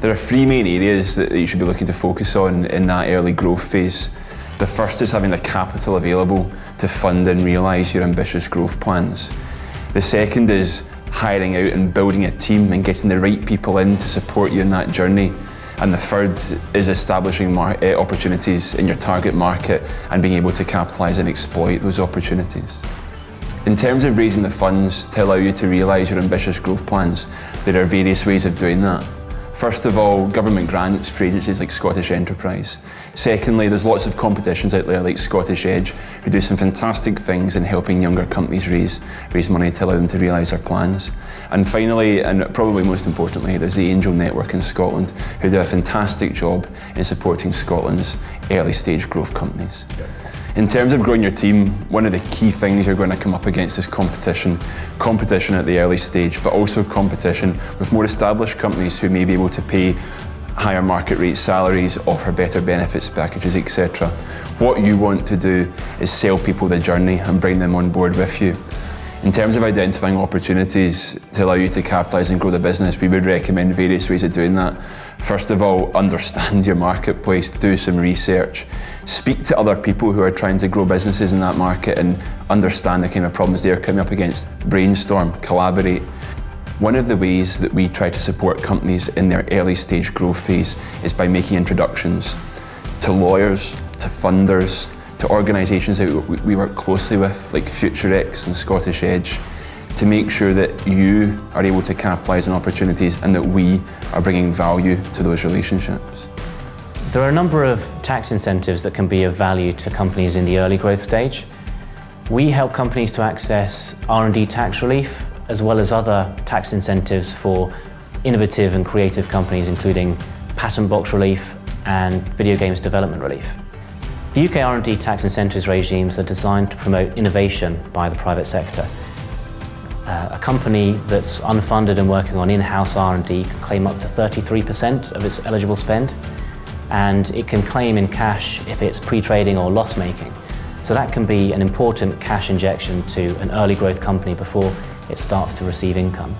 There are three main areas that you should be looking to focus on in that early growth phase. The first is having the capital available to fund and realise your ambitious growth plans. The second is hiring out and building a team and getting the right people in to support you in that journey. And the third is establishing opportunities in your target market and being able to capitalise and exploit those opportunities. In terms of raising the funds to allow you to realise your ambitious growth plans, there are various ways of doing that. First of all, government grants for agencies like Scottish Enterprise. Secondly, there's lots of competitions out there like Scottish Edge, who do some fantastic things in helping younger companies raise money to allow them to realise their plans. And finally, and probably most importantly, there's the Angel Network in Scotland, who do a fantastic job in supporting Scotland's early stage growth companies. In terms of growing your team, one of the key things you're going to come up against is competition. Competition at the early stage, but also competition with more established companies who may be able to pay higher market rate salaries, offer better benefits packages, etc. What you want to do is sell people the journey and bring them on board with you. In terms of identifying opportunities to allow you to capitalise and grow the business, we would recommend various ways of doing that. First of all, understand your marketplace, do some research, speak to other people who are trying to grow businesses in that market and understand the kind of problems they're coming up against. Brainstorm, collaborate. One of the ways that we try to support companies in their early stage growth phase is by making introductions to lawyers, to funders, to organisations that we work closely with, like FutureX and Scottish Edge, to make sure that you are able to capitalise on opportunities and that we are bringing value to those relationships. There are a number of tax incentives that can be of value to companies in the early growth stage. We help companies to access R&D tax relief, as well as other tax incentives for innovative and creative companies, including patent box relief and video games development relief. The UK R&D tax incentives regimes are designed to promote innovation by the private sector. A company that's unfunded and working on in-house R&D can claim up to 33% of its eligible spend, and it can claim in cash if it's pre-trading or loss-making. So that can be an important cash injection to an early growth company before it starts to receive income.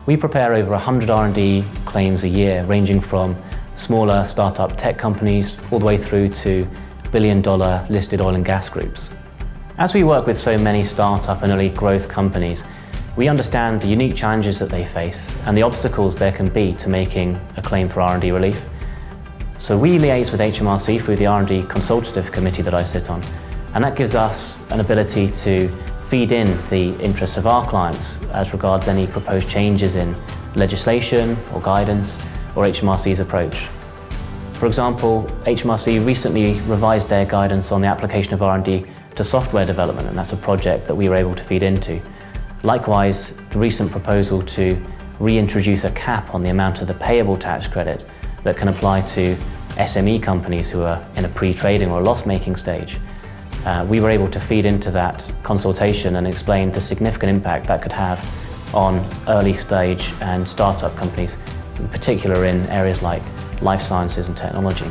We prepare over 100 R&D claims a year, ranging from smaller startup tech companies all the way through to billion-dollar listed oil and gas groups. As we work with so many startup and early growth companies, we understand the unique challenges that they face and the obstacles there can be to making a claim for R&D relief. So we liaise with HMRC through the R&D consultative committee that I sit on, and that gives us an ability to feed in the interests of our clients as regards any proposed changes in legislation or guidance or HMRC's approach. For example, HMRC recently revised their guidance on the application of R&D to software development, and that's a project that we were able to feed into. Likewise, the recent proposal to reintroduce a cap on the amount of the payable tax credit that can apply to SME companies who are in a pre-trading or loss-making stage. We were able to feed into that consultation and explain the significant impact that could have on early stage and startup companies, in particular in areas like life sciences and technology.